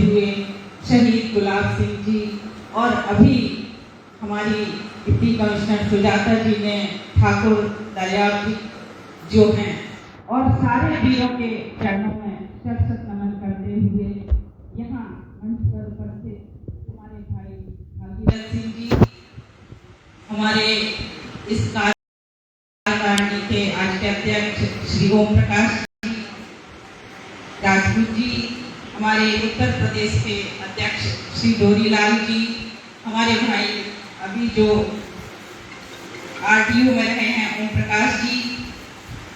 हुए शहीद गुलाब सिंह जी और अभी हमारी डिप्टी कमिश्नर सुजाता जी ने ठाकुर दयाल जी जो हैं और सारे वीरों के चरणों में शत नमन करते हुए यहाँ मंच पर उपस्थित हमारे भाई भागीरथ सिंह जी, हमारे इस कार्यकारिणी के आज के अध्यक्ष श्री ओम प्रकाश राजपूत जी, हमारे उत्तर प्रदेश के अध्यक्ष श्री डोरीलाल जी, हमारे भाई अभी जो आरटीओ में रहे हैं ओम प्रकाश जी,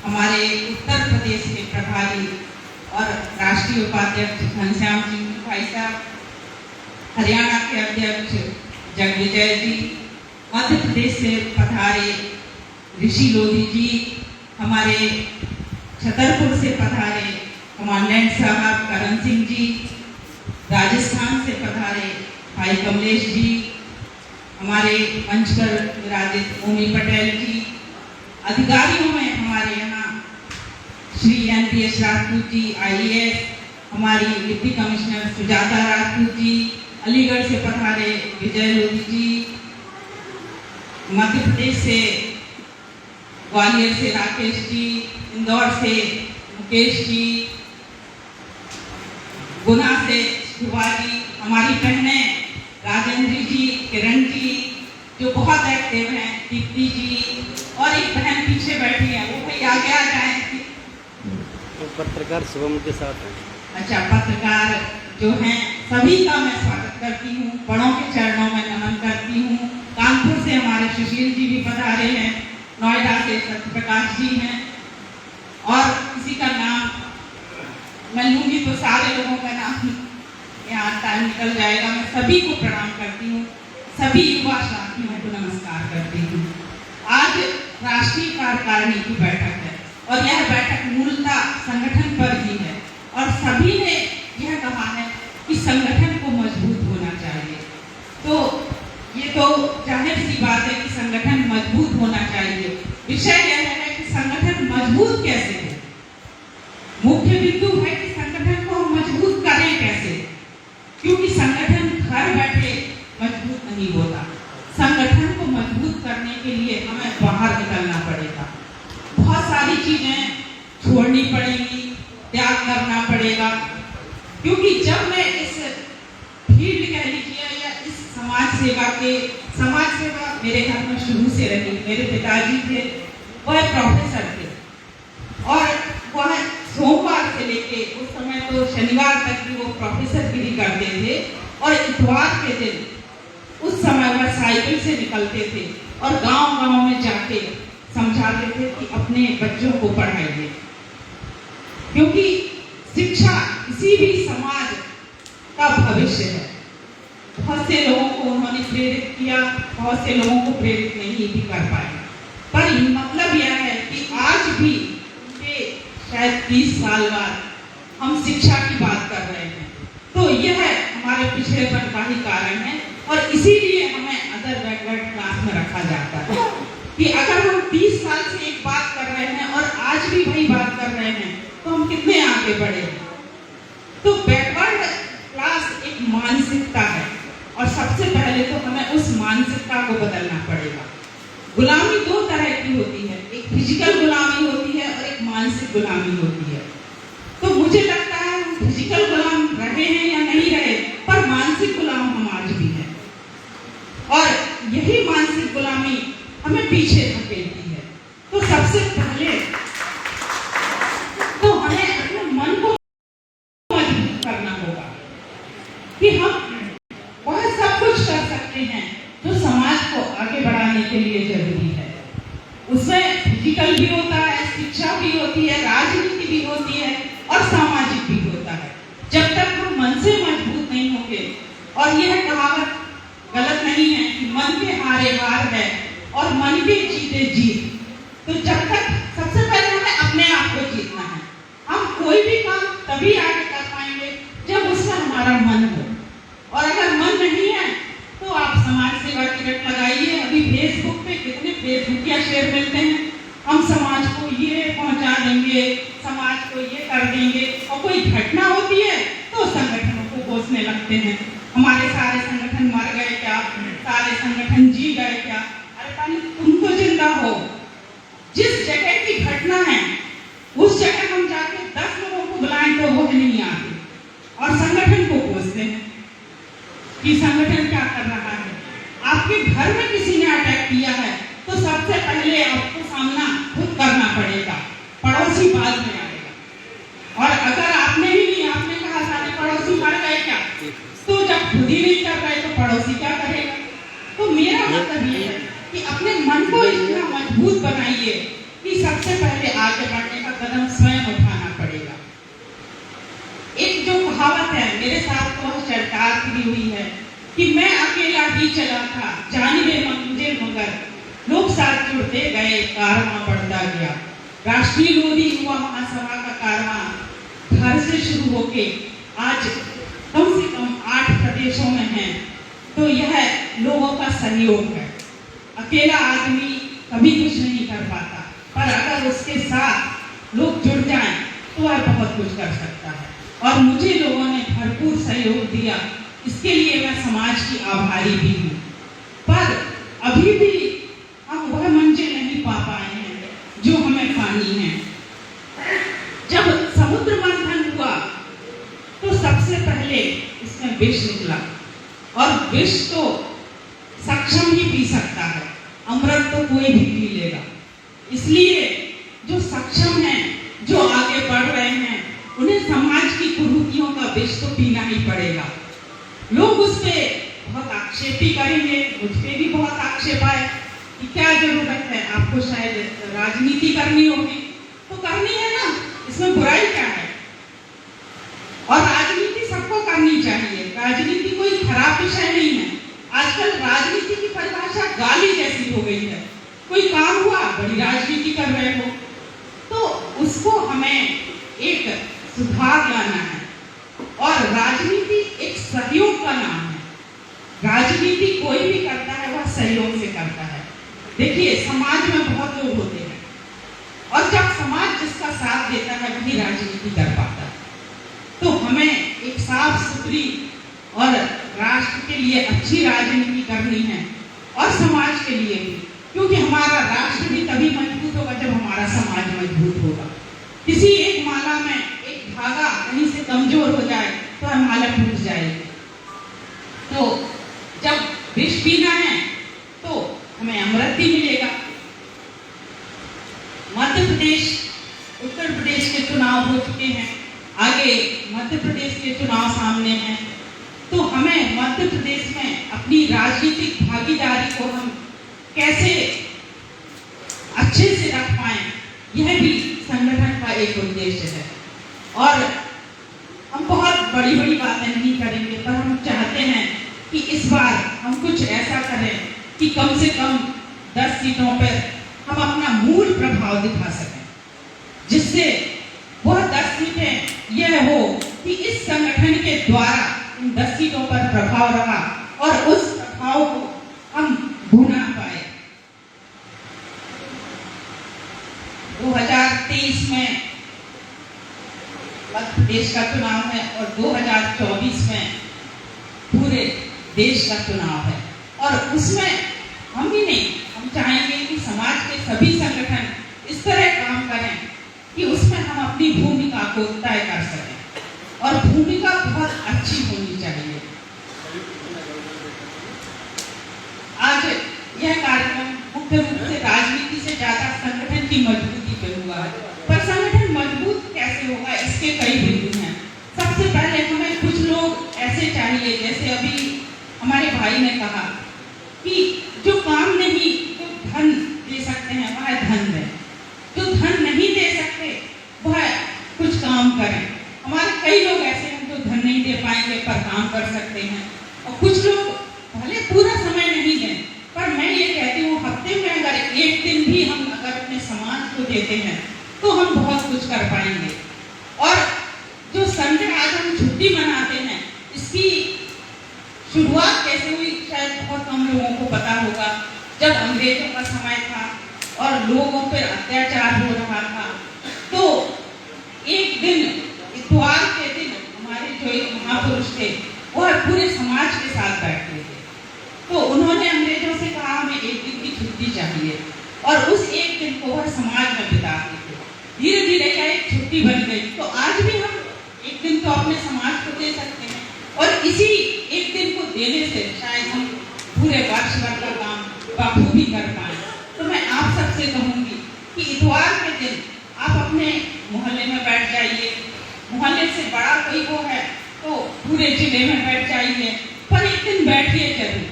हमारे उत्तर प्रदेश के प्रभारी और राष्ट्रीय उपाध्यक्ष घनश्याम सिंह भाई साहब, हरियाणा के अध्यक्ष जगविजय जी, मध्य प्रदेश से पधारे ऋषि लोधी जी, हमारे छतरपुर से पधारे कमांडेंट साहब करण सिंह जी, राजस्थान से पधारे भाई कमलेश जी, हमारे मंच पर विराजित ओमी पटेल जी, अधिकारियों में हमारे यहाँ श्री NPS राजपूत जी IAS, हमारी डिप्टी कमिश्नर सुजाता राजपूत जी, अलीगढ़ से पधारे विजय लोधी जी, मध्य प्रदेश से ग्वालियर से राकेश जी, इंदौर से मुकेश जी, गुना से शुभा जी, हमारी बहनें राजेंद्र जी, किरण जी जो बहुत एक्टिव हैं, दीप्ति जी और एक बहन पीछे बैठी है, वो भाई आगे आ जाए। तो पत्रकार शुभम के साथ हैं। अच्छा, पत्रकार जो हैं सभी का मैं स्वागत करती हूँ, बड़ों के चरणों में नमन करती हूँ। कानपुर से हमारे सुशील जी भी पधारे हैं, नोएडा से सत्यप्रकाश जी हैं और किसी का नाम मैं लूंगी तो सारे लोगों का नाम यहाँ टाइम निकल जाएगा। मैं सभी को प्रणाम करती हूँ, सभी युवा साथियों को नमस्कार करती हूँ। आज राष्ट्रीय कार्यकारिणी की बैठक है और यह बैठक मूलतः संगठन पर ही है और सभी ने यह कहा है कि संगठन को मजबूत होना चाहिए। तो ये तो जाहिर सी बात है कि संगठन मजबूत होना चाहिए। विषय यह है कि संगठन मजबूत कैसे है, मुख्य बिंदु है कि संगठन को हम मजबूत करें कैसे, क्योंकि संगठन घर बैठे मजबूत नहीं होता। संगठन को मजबूत करने के लिए हमें बाहर निकलना पड़ेगा, बहुत सारी चीजें छोड़नी पड़ेगी, त्याग करना पड़ेगा। क्योंकि जब मैं इस फील्ड कह लीजिए या इस समाज सेवा मेरे घर में शुरू से रही। मेरे पिताजी थे, वह प्रोफेसर थे और वह सोमवार से लेके उस समय तो शनिवार तक भी वो प्रोफेसर गिरी करते थे और इतवार के दिन उस समय वह साइकिल से निकलते थे और गांव-गांव में जाके समझाते थे कि अपने बच्चों को पढ़ाइए, क्योंकि शिक्षा किसी भी समाज का भविष्य है। बहुत से लोगों को उन्होंने प्रेरित किया, बहुत से लोगों को प्रेरित नहीं भी कर पाए, पर मतलब यह है कि आज भी शायद 30 साल बाद हम शिक्षा की बात कर रहे हैं। तो यह हमारे पिछड़ेपन का ही कारण है और इसीलिए हमें अदर बैकवर्ड क्लास में रखा जाता है कि अगर हम 30 साल से एक बात कर रहे हैं और आज भी वही बात कर रहे हैं तो हम कितने आगे बढ़े। तो बैकवर्ड क्लास एक मानसिकता है और सबसे पहले तो हमें उस मानसिकता को बदलना पड़ेगा। गुलामी दो तरह की होती है, एक फिजिकल गुलामी होती है और एक मानसिक गुलामी होती है। तो मुझे लगता है हम फिजिकल गुलाम रहे हैं या नहीं रहे, पर मानसिक गुलाम हम आज भी हैं और यही मानसिक गुलामी हमें पीछे धकेलती है। तो सबसे पहले तो हमें अपने मन को मजबूत करना होगा कि हम वह सब कुछ कर सकते हैं जो समाज को आगे बढ़ाने के लिए जरूरी है। उसमें फिजिकल भी होता है, शिक्षा भी होती है, राजनीति भी होती है और सामाजिक भी होता है। जब तक हम मन से मजबूत नहीं होंगे, और यह कहावत गलत नहीं है कि मन के हारे हार है और मन के जीते जीत, तो जब तक सबसे पहले हमें अपने आप को जीतना है। हम कोई भी काम तभी आगे कर पाएंगे जब उसमें हमारा मन हो, और अगर मन नहीं है तो आप समाज सेवा की रट लगाइए। अभी फेसबुक पे कितने फेसबुकिया शेयर मिलते हैं, हम समाज को ये पहुंचा देंगे, समाज को ये कर देंगे, और कोई घटना होती है तो संगठनों को कोसने लगते हैं, हमारे सारे संगठन मर गए क्या, सारे संगठन जी गए क्या। अरे पानी, तुम तो जिंदा हो। जिस जगह की घटना है उस जगह हम जाके 10 लोगों को बुलाएं तो वो नहीं आते, और संगठन को कोसते हैं कि संगठन क्या कर रहा है। आपके घर में किसी ने अटैक किया है तो सबसे पहले आपको सामना खुद करना पड़ेगा, पड़ोसी बाद में आएगा। और अगर आपने ही नहीं, आपने कहा सारे पड़ोसी मर गए क्या, तो जब खुद ही नहीं कर रहे तो पड़ोसी क्या करेगा। तो मेरा मतलब ये है कि अपने मन को इतना मजबूत बनाइए कि सबसे पहले आगे बढ़ने का कदम स्वयं उठाना पड़ेगा। एक जो कहावत है, मेरे साथ तो सरकार की हुई है कि मैं अकेला ही चला था, जानिबे मुझे मगर लोग साथ जुड़ते गए, कारवां बढ़ता गया। राष्ट्रीय लोधी युवा महासभा का कारवां घर से शुरू होके आज कम से कम 8 प्रदेशों में है, तो यह लोगों का सहयोग है। अकेला आदमी कभी कुछ नहीं कर पाता, पर अगर उसके साथ लोग जुड़ जाएं तो वह बहुत कुछ कर सकता है। और मुझे लोगों ने भरपूर सहयोग दिया, इसके लिए मैं समाज की आभारी भी हूँ। पर अभी भी हम वह मंजिल नहीं पा पाए हैं जो हमें पानी है। जब समुद्र मंथन हुआ तो सबसे पहले इसमें विष निकला, और विष तो सक्षम ही पी सकता है, अमृत तो कोई भी पी लेगा। इसलिए जो सक्षम हैं, जो आगे बढ़ रहे हैं, उन्हें समाज की कुरीतियों का विष तो पीना ही पड़ेगा। लोग उस पे बहुत आक्षेप भी करेंगे, मुझ पे भी बहुत आक्षेप आए कि क्या जरूरत है, आपको शायद राजनीति करनी होगी, तो करनी है ना, इसमें बुराई क्या है। और राजनीति सबको करनी चाहिए, राजनीति कोई खराब विषय नहीं है। आजकल राजनीति की परिभाषा गाली जैसी हो गई है, कोई काम हुआ बड़ी राजनीति कर रहे हो, तो उसको हमें एक सुधार लाना है। और राजनीति एक सहयोग का नाम है, राजनीति कोई भी करता है वह सहयोग से करता है। देखिए, समाज में बहुत लोग होते हैं, और जब समाज जिसका साथ देता है वही राजनीति कर पाता है। तो हमें एक साफ सुथरी और राष्ट्र के लिए अच्छी राजनीति करनी है, और समाज के लिए भी, क्योंकि हमारा राष्ट्र भी तभी मजबूत होगा जब हमारा समाज मजबूत होगा। किसी एक माला में एक धागा कहीं से कमजोर हो जाए तो वह माला टूट जाएगी। तो जब विष पीना है तो हमें अमृत भी मिलेगा। मध्य प्रदेश, उत्तर प्रदेश के चुनाव हो चुके हैं, आगे मध्य प्रदेश के चुनाव सामने हैं, तो हमें मध्य प्रदेश में अपनी राजनीतिक भागीदारी को हम कैसे अच्छे से रख पाएं, यह भी संगठन का एक उद्देश्य है। और हम बहुत बड़ी बड़ी बातें नहीं करेंगे, पर हम चाहते हैं कि इस बार हम कुछ ऐसा करें कि कम से कम 10 सीटों पर हम अपना मूल प्रभाव दिखा सकें, जिससे वह 10 सीटें यह हो कि इस संगठन के द्वारा इन 10 सीटों पर प्रभाव रहा, और उस प्रभाव को हम भुना पाए। 2023 में मध्य प्रदेश का चुनाव है, और 2024 में पूरे देश का चुनाव है, और उसमें हम ही नहीं, हम चाहेंगे कि समाज के सभी संगठन इस तरह काम करें कि उसमें हम अपनी भूमिका को तय कर सकें, और भूमिका बहुत अच्छी होनी चाहिए। आज यह कार्यक्रम मुख्य रूप से राजनीति से ज्यादा संगठन की मजबूती पे हुआ है, पर संगठन मजबूत कैसे होगा, इसके कई बिंदु हैं। सबसे पहले हमें कुछ लोग ऐसे चाहिए, जैसे अभी हमारे भाई ने कहा कि जो काम नहीं, जो धन दे सकते हैं वह धन दें, जो धन नहीं दे सकते वह कुछ काम करें। हमारे कई लोग ऐसे हैं जो धन नहीं दे पाएंगे पर काम कर सकते हैं, और कुछ लोग भले पूरा समय नहीं दें, पर मैं ये कहती हूँ हफ्ते में अगर एक दिन भी हम अगर अपने समाज को देते हैं तो हम बहुत कुछ कर पाएंगे। और जो संडे आज हम छुट्टी मनाते हैं, इसकी शुरुआत कैसे हुई शायद बहुत कम लोगों को पता होगा। जब अंग्रेजों का समय था और लोगों पर अत्याचार हो रहा था, तो एक दिन इतवार के दिन हमारे जो महापुरुष थे, वह पूरे समाज के साथ बैठते थे। तो उन्होंने अंग्रेजों से कहा हमें एक दिन की छुट्टी चाहिए, और उस एक दिन को वह समाज में बिताते थे। धीरे धीरे यह एक छुट्टी बन गई। तो आज भी हम एक दिन तो अपने समाज को दे सकते हैं, और इसी एक दिन को देने से शायद हम पूरे वर्ष भर का काम बखूबी कर पाए। तो मैं आप सबसे कहूँगी कि इतवार के दिन आप अपने मोहल्ले में बैठ जाइए, मोहल्ले से बड़ा कोई वो है तो पूरे जिले में बैठ जाइए, पर एक दिन बैठिए जरूर।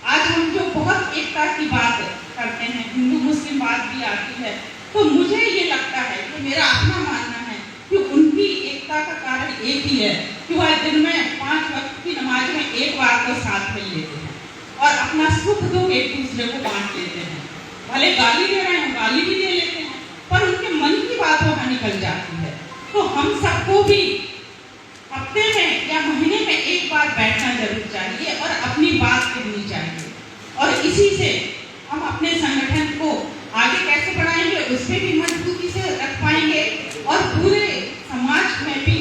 आज हम जो बहुत एकता की बात करते हैं, हिंदू मुस्लिम बात भी आती है, तो मुझे ये लगता है कि मेरा अपना मानना है कि उनकी एकता का कारण एक ही है कि वह दिन में 5 वक्त की नमाज में एक बार को साथ मिल लेते हैं और अपना सुख दुख एक दूसरे को बांट लेते हैं। भले गाली दे रहे हैं, गाली भी दे लेते हैं, पर उनके मन की बात वहाँ निकल जाती है। तो हम सबको भी हफ्ते में या महीने में एक बार बैठना जरूर चाहिए और अपनी बात कहनी चाहिए, और इसी से हम अपने संगठन को आगे कैसे बढ़ाएंगे, उसमें भी मजबूती से रख पाएंगे। और पूरे समाज में भी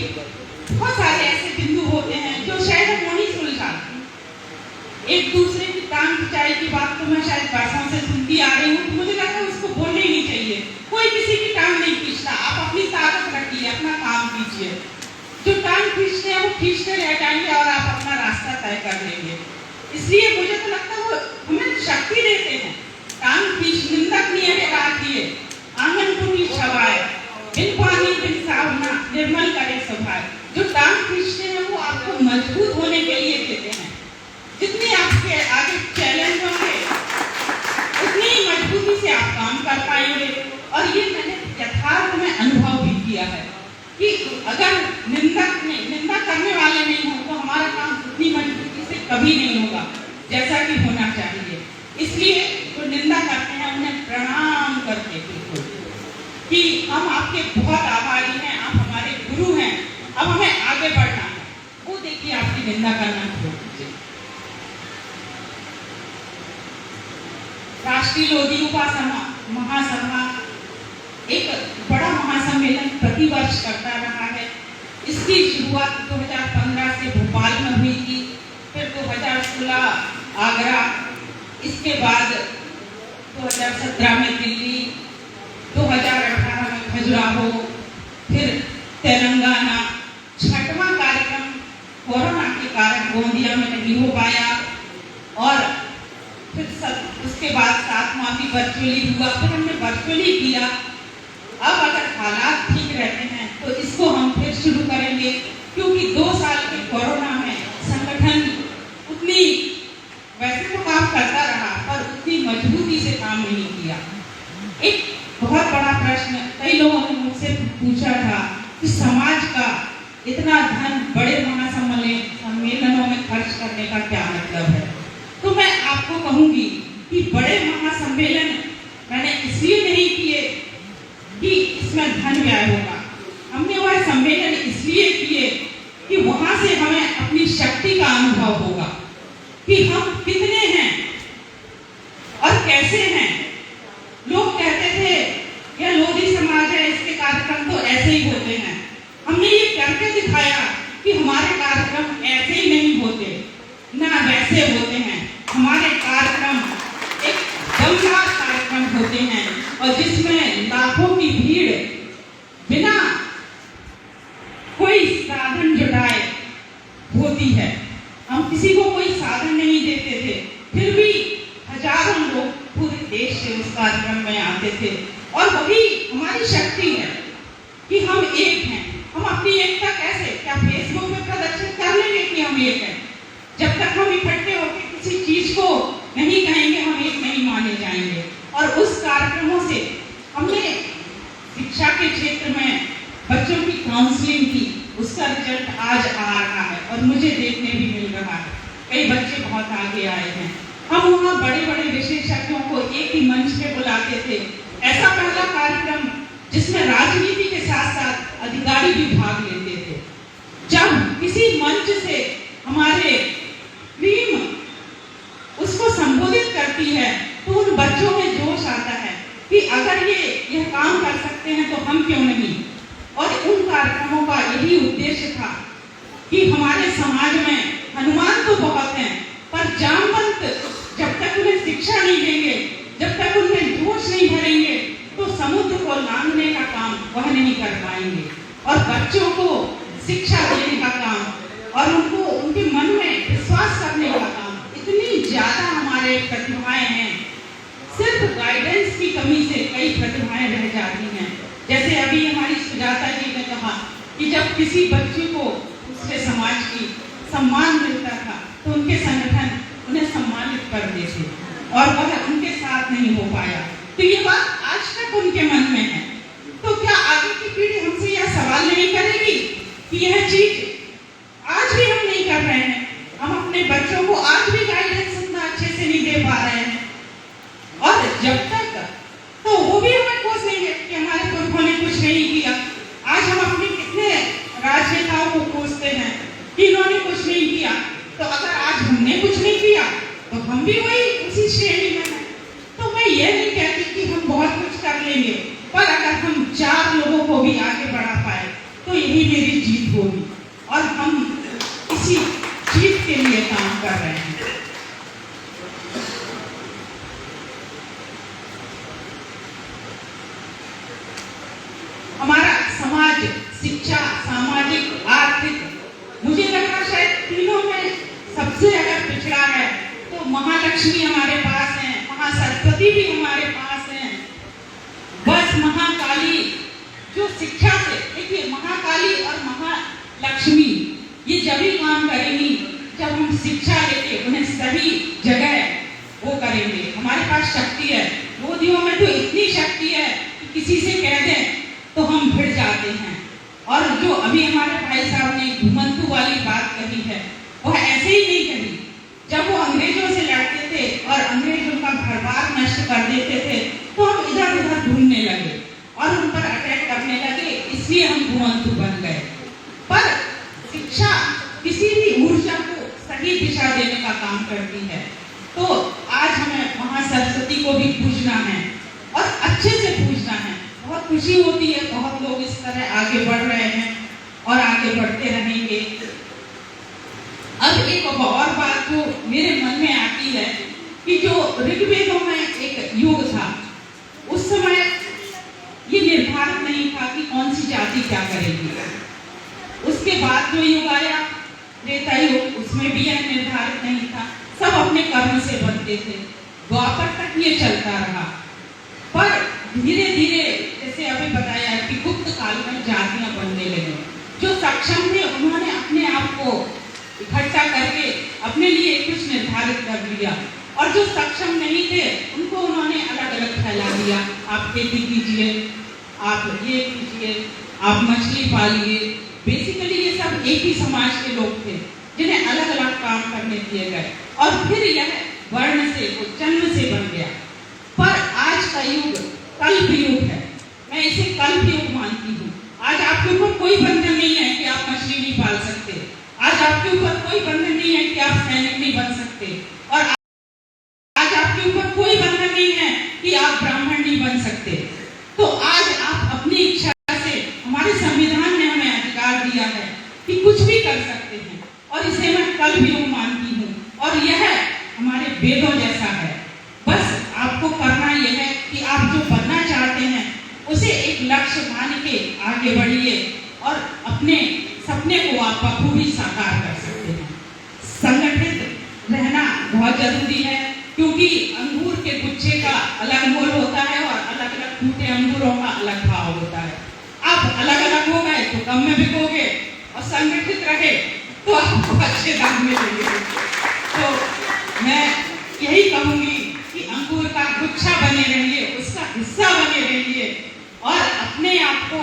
बहुत सारे ऐसे बिंदु होते हैं जो शायद हम नहीं सुलझाते। एक दूसरे की टांग खिंचाई की बात तो मैं शायद वर्षों से सुनती आ रही हूँ, तो मुझे लगता है उसको बोलना ही नहीं चाहिए। कोई किसी की टांग नहीं खींचता, आप अपनी ताकत रखिए, अपना काम कीजिए। जो टांग खींचते हैं वो खींचते रह जाएंगे और आप अपना रास्ता तय कर लेंगे। इसलिए मुझे तो लगता है वो हमें शक्ति देते हैं। टांग खींच निंदक नियरे राखिए, आंगन टूटी छवाए, बिन पानी बिन सावना निर्मल करे स्वभाव। जो टांग खींचते हैं वो आपको मजबूत होने के लिए देते हैं। जितने आपके आगे चैलेंज होंगे उतनी ही मजबूती से आप काम कर पाएंगे। और ये मैंने यथार्थ में अनुभव भी किया है कि अगर निंदा करने वाले नहीं हो तो हमारा काम उतनी मजबूती से कभी नहीं होगा जैसा कि होना चाहिए। इसलिए जो निंदा करते हैं उन्हें प्रणाम करके बिल्कुल कि हम आपके बहुत आभारी हैं, आप हमारे गुरु हैं, अब हमें आगे बढ़ना है, वो देखिए आपकी निंदा करना छोड़ दीजिए। राष्ट्रीय लोधी उपासना महासभा एक बड़ा महासम्मेलन प्रतिवर्ष करता रहा है। इसकी शुरुआत 2015 से भोपाल में हुई थी, फिर 2016 आगरा, इसके बाद 2017 में दिल्ली, 2018 में खजुराहो, फिर तेलंगाना। 6वां कार्यक्रम कोरोना के कारण गोंदिया में नहीं हो पाया, और फिर उसके बाद 7वां भी वर्चुअली हुआ, फिर हमने वर्चुअली किया। अब अगर हालात ठीक रहते हैं तो इसको हम फिर शुरू करेंगे, क्योंकि 2 साल के कोरोना में संगठन उतनी वैसे तो काम करता रहा पर उतनी मजबूती से काम नहीं किया। एक बहुत बड़ा प्रश्न कई लोगों ने मुझसे पूछा था कि समाज का इतना धन बड़े महासम्मेलनों में खर्च करने का क्या मतलब है। तो मैं आपको कहूंगी कि बड़े महासम्मेलन मैंने इसलिए नहीं किए कि इसमें धन व्यय होगा, हमने वह सम्मेलन इसलिए किए कि वहां से हमें अपनी शक्ति का अनुभव होगा कि हम कितने हैं और कैसे हैं। लोग कहते थे यह लोधी समाज है, इसके कार्यक्रम तो ऐसे ही होते हैं। हमने ये करके दिखाया कि हमारे कार्यक्रम ऐसे ही नहीं होते, ना वैसे होते हैं। हमारे कार्यक्रम एक दमदार कार्यक्रम होते हैं और जिसमें लाखों की भीड़ बिना कोई साधन जुटाए होती है। हम किसी को कोई साधन नहीं देते थे, फिर भी हजारों लोग पूरे देश से उस कार्यक्रम में आते थे। और वही हमारी शक्ति है कि हम एक हैं। हम अपनी एकता कैसे, क्या फेसबुक में प्रदर्शित कर लेंगे कि हम एक हैं? जब तक हम इकट्ठे होकर किसी चीज को नहीं कहेंगे हम एक नहीं माने जाएंगे। और उस कार्यक्रमों से हमने शिक्षा के क्षेत्र में बच्चों की काउंसलिंग की, उसका रिजल्ट आज आ रहा है और मुझे देखने भी मिल रहा है। कई बच्चे बहुत आगे आए हैं। हम वहाँ बड़े बड़े विशेषज्ञों को एक ही मंच पे बुलाते थे। ऐसा पहला कार्यक्रम जिसमें राजनीति के साथ साथ अधिकारी भी भाग लेते थे। जब किसी मंच से हमारे टीम उसको संबोधित करती है तो उन बच्चों में जोश आता है कि अगर यह काम कर सकते हैं तो हम क्यों नहीं। और उन कार्यक्रमों का यही उद्देश्य था कि हमारे वह नहीं कर पाएंगे। और बच्चों को शिक्षा देने का काम और उनको उनके मन में विश्वास करने का काम, इतनी ज्यादा हमारे प्रतिभाएं हैं, सिर्फ गाइडेंस की कमी से कई प्रतिभाएं रह जाती हैं। जैसे अभी हमारी सुजाता जी ने कहा कि जब किसी बच्चे को उसके समाज की सम्मान मिलता था तो उनके संगठन उन्हें सम्मानित करते थे और वह उनके साथ नहीं हो पाया। तो ये बात आज तक उनके मन में है। तो क्या आगे की पीढ़ी हमसे यह सवाल नहीं करेगी कि यह चीज आज भी हम नहीं कर रहे हैं? हम अपने बच्चों को आज भी गाइडेंस उतना अच्छे से नहीं दे पा रहे हैं। और जब तक तो वो भी हमें कोसेंगे कि हमारे पुरखों ने कुछ नहीं किया। आज हम अपने कितने राजनेताओं को कोसते हैं कि इन्होंने कुछ नहीं किया। तो अगर आज हमने कुछ नहीं किया तो हम भी वही उसी श्रेणी में हैं। तो मैं ये नहीं कहती कि हम बहुत कुछ कर लेंगे, पर अगर हम 4 लोगों को भी आगे बढ़ा पाए तो यही मेरी जीत होगी। और हम इसी जीत के लिए काम कर रहे हैं। हमारा समाज, शिक्षा, सामाजिक, आर्थिक, मुझे लगता शायद तीनों में सबसे अगर पिछड़ा है तो महालक्ष्मी हमारे पास है, महासरस्वती भी हमारे पास है। बस महाकाली जो शिक्षा से, देखिए महाकाली और महालक्ष्मी ये जब भी काम करेंगी जब हम शिक्षा लेके उन्हें सही जगह वो करेंगे। हमारे पास शक्ति है, मोदियों में तो इतनी शक्ति है कि किसी से कह दें तो हम भिड़ जाते हैं। और जो अभी हमारे भाई साहब ने घुमंतु वाली बात कही है वह ऐसे ही नहीं कही। जब वो अंग्रेजों से लड़ते थे और अंग्रेज उनका घर बार नष्ट कर देते थे तो हम इधर उधर ढूंढने लगे और उन पर अटैक करने लगे, इसलिए हम घुमंतु बन गए। पर शिक्षा किसी भी ऊर्जा को सही दिशा देने का काम करती है। तो आज हमें महासरस्वती को भी पूजना है और अच्छे से पूजना है। बहुत खुशी होती है, बहुत लोग इस तरह आगे बढ़ रहे हैं और आगे बढ़ते रहेंगे। अब एक और बात जो मेरे मन में आती है कि जो ऋग्वेदों में एक युग था, उस समय ये निर्धारित नहीं था कि कौन सी जाति क्या करेगी। उसके बाद जो युग आया त्रेता युग, उसमें भी यह निर्धारित नहीं था, सब अपने कर्म से बनते थे। द्वापर तक ये चलता रहा, पर धीरे धीरे जैसे अभी बताया कि गुप्त काल में जातियां बनने लगी। जो सक्षम थे उन्होंने अपने आप को इकट्ठा करके अपने लिए कुछ निर्धारित कर लिया और जो सक्षम नहीं थे उनको उन्होंने अलग अलग फैला दिया। आप खेती कीजिए, आप ये कीजिए, आप मछली पालिए। बेसिकली ये सब एक ही समाज के लोग थे जिन्हें अलग अलग काम करने दिए गए और फिर यह वर्ण से, जन्म से बन गया। पर आज का युग कल्प युग है, मैं इसे कल्प युग मानती हूँ। आज आपके ऊपर कोई बंधन नहीं है कि आप मछली नहीं पाल सकते। आज आपके ऊपर कोई बंधन नहीं है कि आप सैनिक नहीं बन सकते। और आज आपके ऊपर कोई बंधन नहीं है कि आप ब्राह्मण नहीं बन सकते। तो आज आप अपनी इच्छा से, हमारे संविधान ने हमें अधिकार दिया है कि कुछ भी कर सकते हैं और इसे मैं कल्प युग मानती हूँ। और यह हमारे वेदों जैसा है। बस आपको करना यह है कि आप जो बनना चाहते हैं उसे एक लक्ष्य मान के आगे बढ़िए और अपने सपने को आप बखूबी साकार कर सकते हैं। संगठित रहना बहुत जरूरी है क्योंकि अंगूर के गुच्छे का अलग मोल होता है और अलग अलग टूटे अंगूरों का अलग भाव होता है। आप अलग अलग हो गए तो कम में बिकोगे और संगठित रहे तो आपको अच्छे दाम में मिलेंगे। तो मैं यही कहूंगी कि अंगूर का गुच्छा बने रहिए, उसका हिस्सा बने रहिए और अपने आप को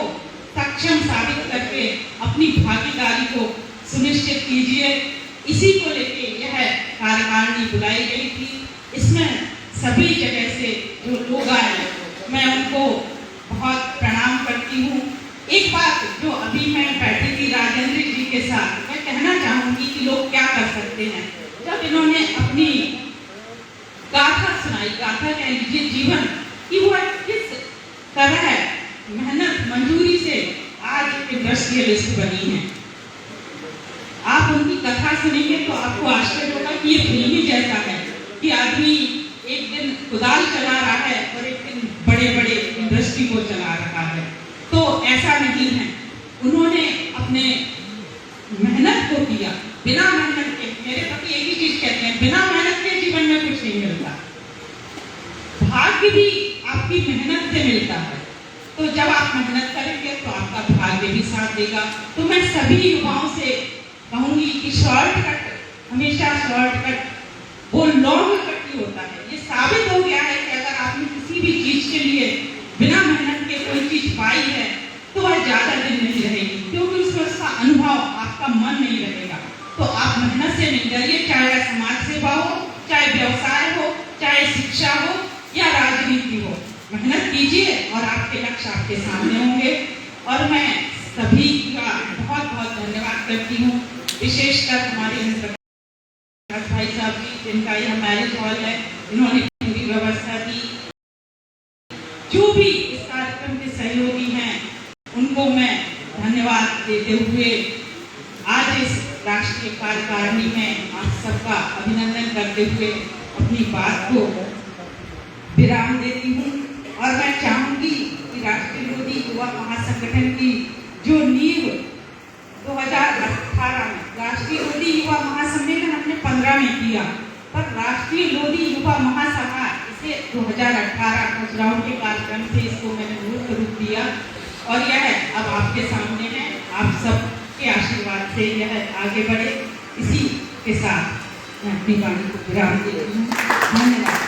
सक्षम साबित करके अपनी भागीदारी को सुनिश्चित कीजिए। इसी को लेके यह कार्यकारिणी बुलाई गई थी। इसमें सभी जगह से जो लोग आए मैं उनको बहुत प्रणाम करती हूँ। एक बात जो अभी मैं बैठी थी राजेंद्र जी के साथ, मैं कहना चाहूंगी कि लोग क्या कर सकते हैं। जब इन्होंने अपनी गाथा सुनाई, गाथा कह लीजिए जीवन कि वह किस तरह मेहनत मंजूरी से आज इंडस्ट्रियलिस्ट बनी है। आप उनकी कथा सुनेंगे तो आपको आश्चर्य होगा कि ये फिल्मी जैसा है कि आदमी एक दिन कुदाल चला रहा है और एक दिन बड़े बड़े इंडस्ट्री को चला रहा है। तो बिना मेहनत के, मेरे पति एक ही चीज कहते हैं, बिना मेहनत के जीवन में कुछ नहीं मिलता। भाग्य भी आपकी मेहनत से मिलता है। तो जब आप मेहनत करेंगे तो आपका भाग्य भी साथ देगा। तो मैं सभी युवाओं से कहूंगी कि शॉर्टकट, हमेशा शॉर्टकट वो लॉन्ग कट ही होता है। ये साबित हो गया है कि अगर आपने किसी भी चीज के लिए बिना मेहनत के कोई चीज पाई है तो वह ज्यादा दिन नहीं रहेगी, क्योंकि उसका अनुभव आपका मन नहीं रहेगा। तो आप मेहनत से नहीं डरिए, चाहे वह समाज सेवा हो, चाहे व्यवसाय हो, चाहे शिक्षा हो या राजनीति हो, मेहनत कीजिए और आपके लक्ष्य आपके सामने होंगे। और मैं सभी का बहुत बहुत धन्यवाद करती हूँ, विशेषकर हमारे भाई साहब जी, जिनका यह मैरिज हॉल है, इन्होंने पूरी व्यवस्था की। जो भी इस कार्यक्रम के सहयोगी हैं उनको मैं धन्यवाद देते हुए आज इस राष्ट्रीय कार्यकारिणी में आप सबका अभिनंदन करते हुए अपनी बात को विराम देती हूँ। और मैं चाहूंगी कि राष्ट्रीय लोधी युवा महासंगठन की जो नींव 2018 में राष्ट्रीय लोधी युवा महासम्मेलन हमने 15 में किया, पर राष्ट्रीय लोधी युवा महासभा इसे 2018 खजुराहो के कार्यक्रम से इसको मैंने मूर्त रूप दिया और यह अब आपके सामने है। आप सब के आशीर्वाद से यह आगे बढ़े। इसी के साथ मैं अपनी वाणी को विराम देती हूँ। धन्यवाद।